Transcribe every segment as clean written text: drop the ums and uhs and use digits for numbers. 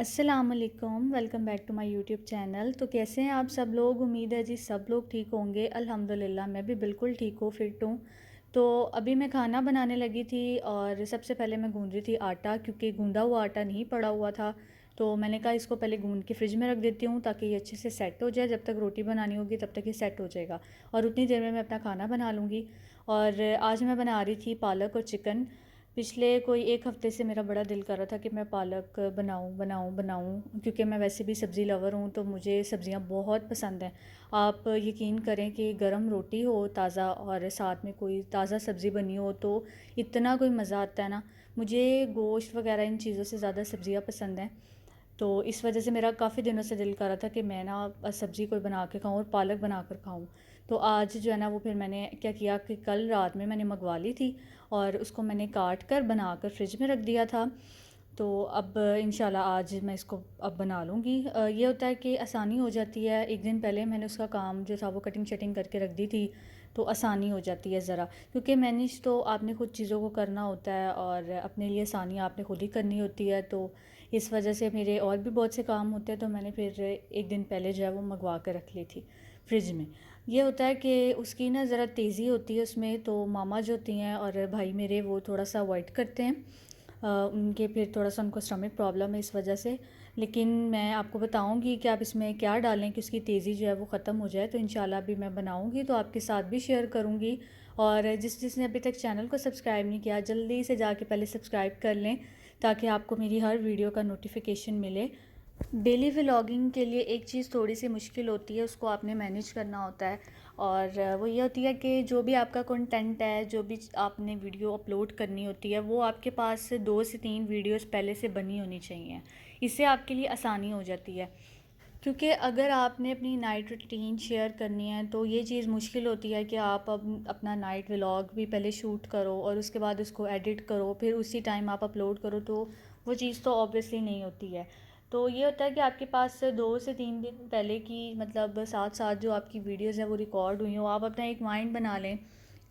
अस्सलामुअलैकुम, welcome back to my YouTube channel. तो कैसे हैं आप सब लोग? उम्मीद है जी सब लोग ठीक होंगे। अल्हम्दुलिल्लाह मैं भी बिल्कुल ठीक हूँ, फिट हूँ। तो अभी मैं खाना बनाने लगी थी और सबसे पहले मैं गूंद रही थी आटा, क्योंकि गूंदा हुआ आटा नहीं पड़ा हुआ था। तो मैंने कहा इसको पहले गूंद के फ्रिज में रख देती हूँ ताकि ये अच्छे से सेट हो जाए। जब तक रोटी बनानी होगी तब तक ये सेट हो जाएगा और उतनी देर में मैं अपना खाना बना लूँगी। और आज मैं बना रही थी पालक और चिकन। पिछले कोई एक हफ़्ते से मेरा बड़ा दिल कर रहा था कि मैं पालक बनाऊं बनाऊं बनाऊं, क्योंकि मैं वैसे भी सब्ज़ी लवर हूँ तो मुझे सब्ज़ियाँ बहुत पसंद हैं। आप यकीन करें कि गरम रोटी हो ताज़ा और साथ में कोई ताज़ा सब्ज़ी बनी हो तो इतना कोई मज़ा आता है ना। मुझे गोश्त वगैरह इन चीज़ों से ज़्यादा सब्ज़ियाँ पसंद हैं। तो इस वजह से मेरा काफ़ी दिनों से दिल कर रहा था कि मैं ना सब्ज़ी कोई बना के खाऊं और पालक बना कर खाऊं। तो आज जो है ना वो फिर मैंने क्या किया कि कल रात में मैंने मंगवा ली थी और उसको मैंने काट कर बना कर फ्रिज में रख दिया था। तो अब इंशाल्लाह आज मैं इसको अब बना लूँगी। ये होता है कि आसानी हो जाती है। एक दिन पहले मैंने उसका काम जो था वो कटिंग शटिंग करके रख दी थी, तो आसानी हो जाती है ज़रा, क्योंकि मैनेज तो आपने खुद चीज़ों को करना होता है और अपने लिए आसानी आपने खुद ही करनी होती है। तो इस वजह से मेरे और भी बहुत से काम होते हैं, तो मैंने फिर एक दिन पहले जो है वो मंगवा कर रख ली थी फ्रिज में। ये होता है कि उसकी ना ज़रा तेज़ी होती है उसमें, तो मामा जो होती हैं और भाई मेरे वो थोड़ा सा अवॉइड करते हैं। उनके फिर थोड़ा सा उनको स्टमक प्रॉब्लम है इस वजह से। लेकिन मैं आपको बताऊंगी कि आप इसमें क्या डालें कि उसकी तेज़ी जो है वो ख़त्म हो जाए। तो इंशाल्लाह भी मैं बनाऊंगी तो आपके साथ भी शेयर करूंगी। और जिसने अभी तक चैनल को सब्सक्राइब नहीं किया जल्दी से जाके पहले सब्सक्राइब कर लें ताकि आपको मेरी हर वीडियो का नोटिफिकेशन मिले। डेली व्लॉगिंग के लिए एक चीज़ थोड़ी सी मुश्किल होती है, उसको आपने मैनेज करना होता है। और वो ये होती है कि जो भी आपका कंटेंट है, जो भी आपने वीडियो अपलोड करनी होती है, वो आपके पास 2 से 3 वीडियोस पहले से बनी होनी चाहिए। इससे आपके लिए आसानी हो जाती है। क्योंकि अगर आपने अपनी नाइट रूटीन शेयर करनी है तो ये चीज़ मुश्किल होती है कि आप अब अपना नाइट व्लॉग भी पहले शूट करो और उसके बाद उसको एडिट करो, फिर उसी टाइम आप अपलोड करो, तो वो चीज़ तो ऑब्वियसली नहीं होती है। तो ये होता है कि आपके पास 2 से 3 दिन पहले की, मतलब साथ साथ जो आपकी वीडियोस है वो रिकॉर्ड हुई हो, आप अपना एक माइंड बना लें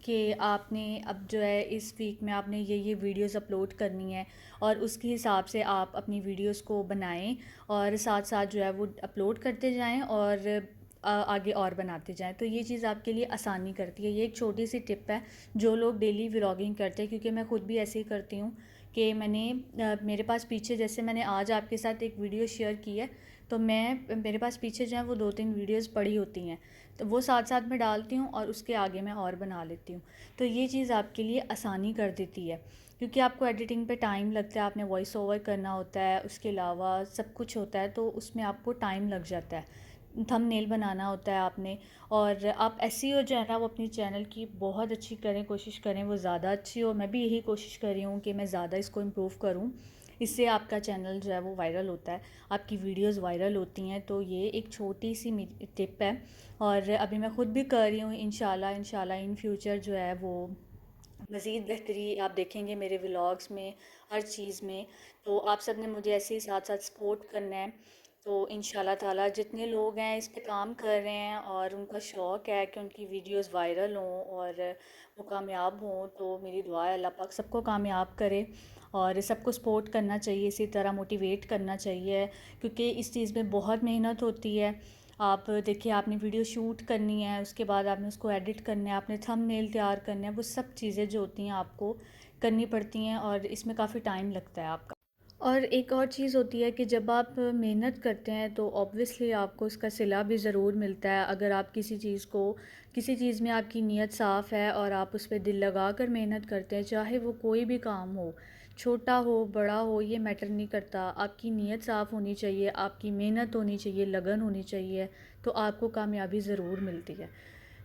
कि आपने अब जो है इस वीक में आपने ये वीडियोस अपलोड करनी है और उसके हिसाब से आप अपनी वीडियोस को बनाएं और साथ साथ जो है वो अपलोड करते जाएं और आगे और बनाते जाएं। तो ये चीज़ आपके लिए आसानी करती है। ये एक छोटी सी टिप है जो लोग डेली व्लॉगिंग करते हैं, क्योंकि मैं खुद भी ऐसे ही करती हूँ कि मेरे पास पीछे, जैसे मैंने आज आपके साथ एक वीडियो शेयर की है, तो मेरे पास पीछे जो है वो 2-3 वीडियोस पड़ी होती हैं, तो वो साथ साथ में डालती हूँ और उसके आगे मैं और बना लेती हूँ। तो ये चीज़ आपके लिए आसानी कर देती है, क्योंकि आपको एडिटिंग पे टाइम लगता है, आपने वॉइस ओवर करना होता है, उसके अलावा सब कुछ होता है, तो उसमें आपको टाइम लग जाता है। थंबनेल बनाना होता है आपने। और आप एसईओ जो है ना वो अपनी चैनल की बहुत अच्छी करें, कोशिश करें वो ज़्यादा अच्छी हो। मैं भी यही कोशिश कर रही हूँ कि मैं ज़्यादा इसको इम्प्रूव करूँ। इससे आपका चैनल जो है वो वायरल होता है, आपकी वीडियोस वायरल होती हैं। तो ये एक छोटी सी टिप है और अभी मैं ख़ुद भी कर रही हूँ। इंशाल्लाह इंशाल्लाह इन फ्यूचर जो है वो मज़ीद बेहतरी आप देखेंगे मेरे व्लॉग्स में, हर चीज़ में। तो आप सब ने मुझे ऐसे ही साथ साथ सपोर्ट करना है। तो इंशाल्लाह ताला जितने लोग हैं इस पे काम कर रहे हैं और उनका शौक़ है कि उनकी वीडियोस वायरल हों और वो कामयाब हों, तो मेरी दुआ है अल्लाह पाक सबको कामयाब करे। और सबको सपोर्ट करना चाहिए, इसी तरह मोटिवेट करना चाहिए, क्योंकि इस चीज़ में बहुत मेहनत होती है। आप देखिए, आपने वीडियो शूट करनी है, उसके बाद आपने उसको एडिट करना है, आपने थंबनेल तैयार करना है, वो सब चीज़ें जो होती हैं आपको करनी पड़ती हैं और इसमें काफ़ी टाइम लगता है आपका। और एक और चीज़ होती है कि जब आप मेहनत करते हैं तो ऑब्वियसली आपको उसका सिला भी ज़रूर मिलता है। अगर आप किसी चीज़ में आपकी नीयत साफ़ है और आप उस पर दिल लगा कर मेहनत करते हैं, चाहे वो कोई भी काम हो, छोटा हो बड़ा हो, ये मैटर नहीं करता। आपकी नीयत साफ़ होनी चाहिए, आपकी मेहनत होनी चाहिए, लगन होनी चाहिए, तो आपको कामयाबी ज़रूर मिलती है।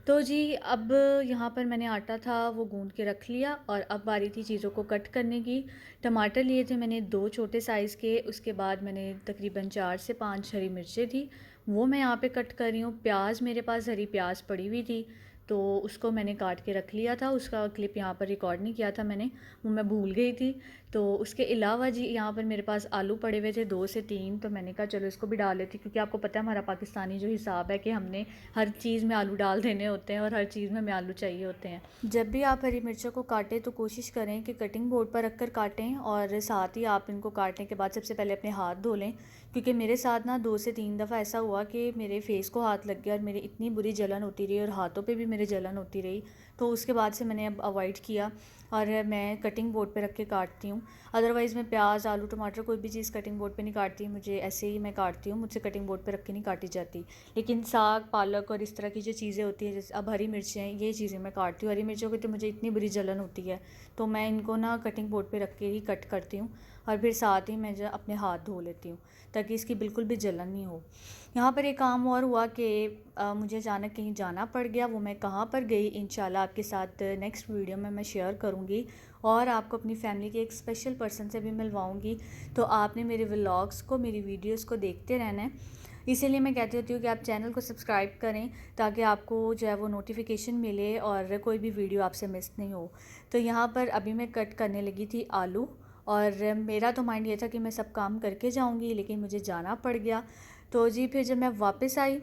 तो जी, अब यहाँ पर मैंने आटा था वो गूंद के रख लिया और अब बारी थी चीज़ों को कट करने की। टमाटर लिए थे मैंने 2 छोटे साइज़ के, उसके बाद मैंने तकरीबन 4 से 5 हरी मिर्चें थी, वो मैं यहाँ पे कट कर रही हूँ। प्याज मेरे पास हरी प्याज पड़ी हुई थी, तो उसको मैंने काट के रख लिया था। उसका क्लिप यहाँ पर रिकॉर्ड नहीं किया था मैंने, वो मैं भूल गई थी। तो उसके अलावा जी यहाँ पर मेरे पास आलू पड़े हुए थे 2 से 3, तो मैंने कहा चलो इसको भी डाल लेती, क्योंकि आपको पता है हमारा पाकिस्तानी जो हिसाब है कि हमने हर चीज़ में आलू डाल देने होते हैं और हर चीज़ में हमें आलू चाहिए होते हैं। जब भी आप हरी मिर्चों को काटें तो कोशिश करें कि कटिंग बोर्ड पर रख कर काटें, और साथ ही आप इनको काटने के बाद सबसे पहले अपने हाथ धो लें, क्योंकि मेरे साथ ना 2 से 3 दफ़ा ऐसा हुआ कि मेरे फेस को हाथ लग गया और मेरी इतनी बुरी जलन होती रही और हाथों पे भी मेरे जलन होती रही। तो उसके बाद से मैंने अब अवॉइड किया और मैं कटिंग बोर्ड पे रख के काटती हूँ। अदरवाइज़ मैं प्याज, आलू, टमाटर कोई भी चीज़ कटिंग बोर्ड पे नहीं काटती, मुझे ऐसे ही मैं काटती हूँ, मुझसे कटिंग बोर्ड पे रख के नहीं काटी जाती। लेकिन साग, पालक और इस तरह की जो चीज़ें होती हैं, जैसे अब हरी मिर्चें हैं, ये चीज़ें मैं काटती हूँ। हरी मिर्चों की तो मुझे इतनी बुरी जलन होती है, तो मैं इनको ना कटिंग बोर्ड पे रख के ही कट करती हूँ, और फिर साथ ही मैं जो अपने हाथ धो लेती हूँ ताकि इसकी बिल्कुल भी जलन नहीं हो। यहाँ पर एक काम और हुआ कि मुझे अचानक कहीं जाना पड़ गया। वो मैं कहाँ पर गई इंशाल्लाह आपके साथ नेक्स्ट वीडियो में मैं शेयर करूँगी, और आपको अपनी फैमिली के एक स्पेशल पर्सन से भी मिलवाऊँगी। तो आपने मेरे व्लॉग्स को, मेरी वीडियोस को देखते रहना है। इसीलिए मैं कहती होती हूँ कि आप चैनल को सब्सक्राइब करें ताकि आपको जो है वो नोटिफिकेशन मिले और कोई भी वीडियो आपसे मिस नहीं हो। तो यहाँ पर अभी मैं कट करने लगी थी आलू, और मेरा तो माइंड ये था कि मैं सब काम करके जाऊँगी, लेकिन मुझे जाना पड़ गया। तो जी फिर जब मैं वापस आई,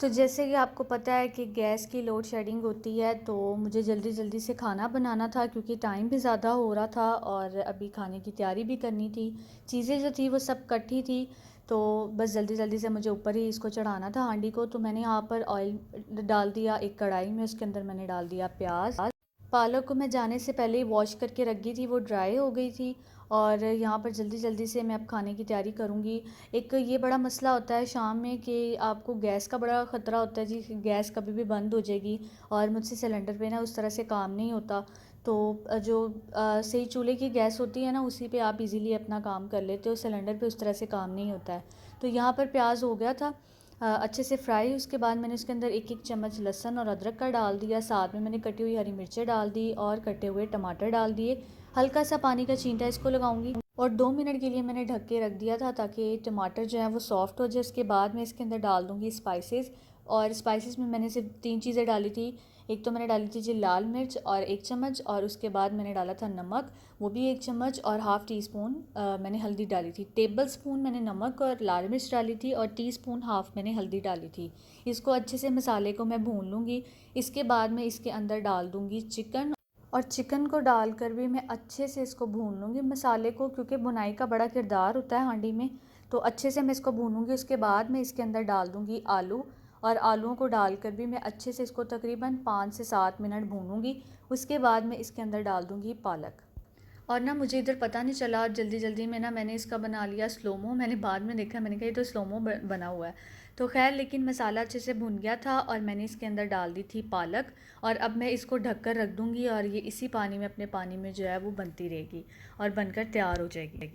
तो जैसे कि आपको पता है कि गैस की लोड शेडिंग होती है, तो मुझे जल्दी जल्दी से खाना बनाना था क्योंकि टाइम भी ज़्यादा हो रहा था और अभी खाने की तैयारी भी करनी थी। चीज़ें जो थी वो सब कटी थी, तो बस जल्दी जल्दी से मुझे ऊपर ही इसको चढ़ाना था हांडी को। तो मैंने यहाँ पर ऑयल डाल दिया एक कढ़ाई में, उसके अंदर मैंने डाल दिया प्याज। पालक को मैं जाने से पहले ही वॉश करके रख दी थी, वो ड्राई हो गई थी। और यहाँ पर जल्दी जल्दी से मैं अब खाने की तैयारी करूँगी। एक ये बड़ा मसला होता है शाम में कि आपको गैस का बड़ा ख़तरा होता है जी, गैस कभी भी बंद हो जाएगी, और मुझसे सिलेंडर पे ना उस तरह से काम नहीं होता। तो जो सही चूल्हे की गैस होती है ना, उसी पे आप इजीली अपना काम कर लेते हो, सिलेंडर पे उस तरह से काम नहीं होता है। तो यहाँ पर प्याज हो गया था अच्छे से फ्राई। उसके बाद मैंने उसके अंदर एक एक चम्मच लहसुन और अदरक का डाल दिया, साथ में मैंने कटी हुई हरी मिर्चें डाल दी और कटे हुए टमाटर डाल दिए। हल्का सा पानी का छींटा इसको लगाऊंगी, और 2 मिनट के लिए मैंने ढक के रख दिया था ताकि टमाटर जो है वो सॉफ्ट हो जाए। उसके बाद मैं इसके अंदर डाल दूँगी स्पाइसेस, और स्पाइसेस में मैंने सिर्फ 3 चीज़ें डाली थी। एक तो मैंने डाली थी जी लाल मिर्च और 1 चम्मच, और उसके बाद मैंने डाला था नमक, वो भी 1 चम्मच, और हाफ़ टी स्पून मैंने हल्दी डाली थी। टेबल स्पून मैंने नमक और लाल मिर्च डाली थी, और टीस्पून हाफ़ मैंने हल्दी डाली थी। इसको अच्छे से मसाले को मैं भून लूँगी। इसके बाद मैं इसके अंदर डाल दूँगी चिकन, और चिकन को डालकर भी मैं अच्छे से इसको भून लूँगी मसाले को, क्योंकि भुनाई का बड़ा किरदार होता है हांडी में। तो अच्छे से मैं इसको भूनूँगी। उसके बाद मैं इसके अंदर डाल दूँगी आलू, और आलूओं को डालकर भी मैं अच्छे से इसको तकरीबन 5 से 7 मिनट भूनूँगी। उसके बाद मैं इसके अंदर डाल दूँगी पालक। और ना मुझे इधर पता नहीं चला, जल्दी जल्दी में ना मैंने इसका बना लिया स्लोमो। मैंने बाद में देखा, मैंने कहा ये तो स्लोमो बना हुआ है। तो खैर, लेकिन मसाला अच्छे से भुन गया था और मैंने इसके अंदर डाल दी थी पालक, और अब मैं इसको ढककर रख दूँगी, और ये इसी पानी में, अपने पानी में जो है वो बनती रहेगी और बनकर तैयार हो जाएगी।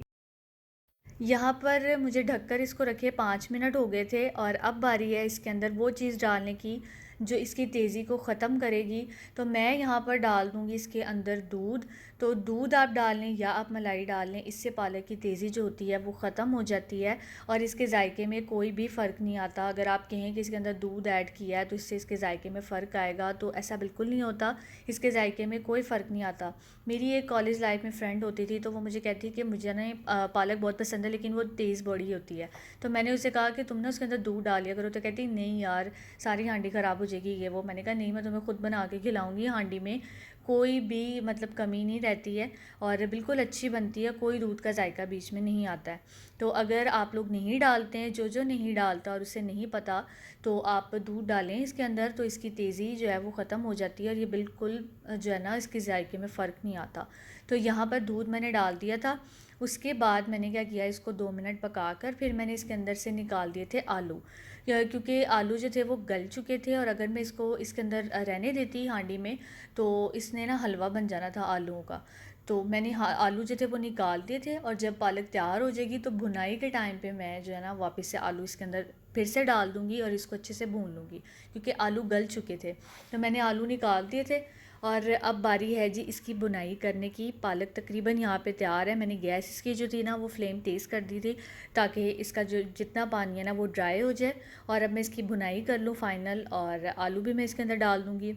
यहाँ पर मुझे ढककर इसको रखे 5 मिनट हो गए थे, और अब बारी है इसके अंदर वो चीज़ डालने की जो इसकी तेज़ी को ख़त्म करेगी। तो मैं यहाँ पर डाल दूँगी इसके अंदर दूध। तो दूध आप डाल लें या आप मलाई डाल लें, इससे पालक की तेज़ी जो होती है वो ख़त्म हो जाती है, और इसके जायके में कोई भी फ़र्क नहीं आता। अगर आप कहें कि इसके अंदर दूध ऐड किया है तो इससे इसके जायके में फ़र्क आएगा, तो ऐसा बिल्कुल नहीं होता। इसके जायके में कोई फ़र्क नहीं आता। मेरी एक कॉलेज लाइफ में फ़्रेंड होती थी, तो वो मुझे कहती कि मुझे ना पालक बहुत पसंद है, लेकिन वो तेज़ बड़ी होती है। तो मैंने उसे कहा कि तुम ना उसके अंदर दूध डाल लिया करो। तो कहती नहीं यार, सारी हांडी ख़राब हो जाएगी ये वो। मैंने कहा नहीं, मैं तुम्हें खुद बना के खिलाऊंगी, हांडी में कोई भी मतलब कमी नहीं रहती है और बिल्कुल अच्छी बनती है, कोई दूध का जायका बीच में नहीं आता है। तो अगर आप लोग नहीं डालते हैं, जो नहीं डालता और उसे नहीं पता, तो आप दूध डालें इसके अंदर, तो इसकी तेज़ी जो है वो ख़त्म हो जाती है, और ये बिल्कुल जो है ना इसके जायके में फ़र्क नहीं आता। तो यहाँ पर दूध मैंने डाल दिया था। उसके बाद मैंने क्या किया, इसको 2 मिनट पकाकर फिर मैंने इसके अंदर से निकाल दिए थे आलू, क्योंकि आलू जो थे वो गल चुके थे, और अगर मैं इसको इसके अंदर रहने देती हांडी में तो इसने ना हलवा बन जाना था आलूओं का। तो मैंने आलू जो थे वो निकाल दिए थे, और जब पालक तैयार हो जाएगी तो भुनाई के टाइम पे मैं जो है ना वापस से आलू इसके अंदर फिर से डाल दूँगी और इसको अच्छे से भून लूँगी, क्योंकि आलू गल चुके थे। तो मैंने आलू निकाल दिए थे, और अब बारी है जी इसकी बुनाई करने की। पालक तकरीबन यहाँ पे तैयार है। मैंने गैस इसकी जो थी ना वो फ्लेम तेज़ कर दी थी, ताकि इसका जो जितना पानी है ना वो ड्राई हो जाए, और अब मैं इसकी बुनाई कर लूँ फ़ाइनल, और आलू भी मैं इसके अंदर डाल दूँगी।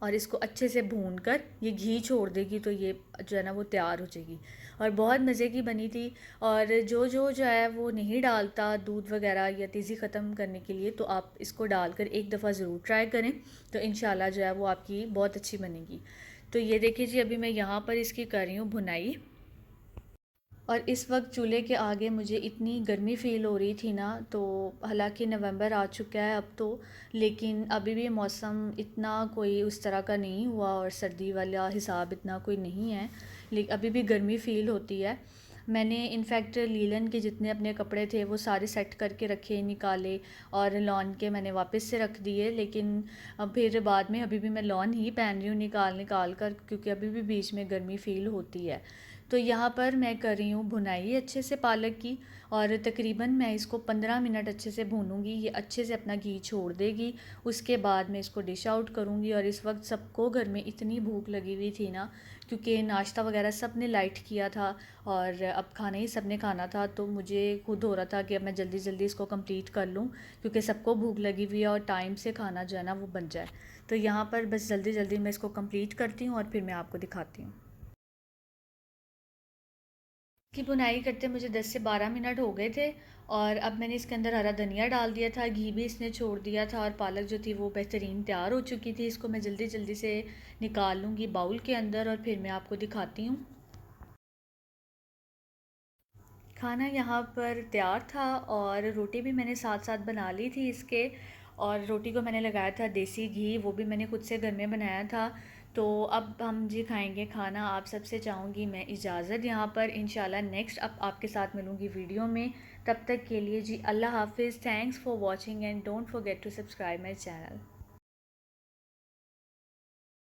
और इसको अच्छे से भून कर ये घी छोड़ देगी तो ये जो है ना वो तैयार हो जाएगी। और बहुत मज़े की बनी थी। और जो है वो नहीं डालता दूध वगैरह या तेज़ी ख़त्म करने के लिए, तो आप इसको डालकर एक दफ़ा ज़रूर ट्राई करें, तो इंशाल्लाह जो है वो आपकी बहुत अच्छी बनेगी। तो ये देखिए जी, अभी मैं यहाँ पर इसकी कर रही हूँ भुनाई। और इस वक्त चूल्हे के आगे मुझे इतनी गर्मी फ़ील हो रही थी ना, तो हालांकि नवंबर आ चुका है अब तो, लेकिन अभी भी मौसम इतना कोई उस तरह का नहीं हुआ और सर्दी वाला हिसाब इतना कोई नहीं है, लेकिन अभी भी गर्मी फ़ील होती है। मैंने इनफैक्ट लीलन के जितने अपने कपड़े थे वो सारे सेट करके रखे, निकाले, और लॉन के मैंने वापस से रख दिए, लेकिन अब फिर बाद में अभी भी मैं लॉन ही पहन रही हूँ निकाल निकाल कर, क्योंकि अभी भी बीच में गर्मी फ़ील होती है। तो यहाँ पर मैं कर रही हूँ भुनाई अच्छे से पालक की, और तकरीबन मैं इसको 15 मिनट अच्छे से भूनूंगी। ये अच्छे से अपना घी छोड़ देगी, उसके बाद मैं इसको डिश आउट करूँगी। और इस वक्त सबको घर में इतनी भूख लगी हुई थी ना, क्योंकि नाश्ता वगैरह सब ने लाइट किया था और अब खाना ही सब ने खाना था, तो मुझे खुद हो रहा था कि अब मैं जल्दी जल्दी इसको कंप्लीट कर लूँ, क्योंकि सबको भूख लगी हुई है और टाइम से खाना जो है ना वो बन जाए। तो यहाँ पर बस जल्दी जल्दी मैं इसको कंप्लीट करती हूँ और फिर मैं आपको दिखाती हूँ। की बुनाई करते मुझे 10 से 12 मिनट हो गए थे। और अब मैंने इसके अंदर हरा धनिया डाल दिया था, घी भी इसने छोड़ दिया था, और पालक जो थी वो बेहतरीन तैयार हो चुकी थी। इसको मैं जल्दी जल्दी से निकाल लूँगी बाउल के अंदर और फिर मैं आपको दिखाती हूँ। खाना यहाँ पर तैयार था और रोटी भी मैंने साथ साथ बना ली थी इसके। और रोटी को मैंने लगाया था देसी घी, वो भी मैंने खुद से घर में बनाया था। तो अब हम जी खाएंगे खाना। आप सबसे चाहूँगी मैं इजाज़त यहाँ पर, इंशाल्लाह नेक्स्ट अब आपके साथ मिलूँगी वीडियो में। तब तक के लिए जी अल्लाह हाफिज़। Thanks for watching and don't forget to subscribe my channel.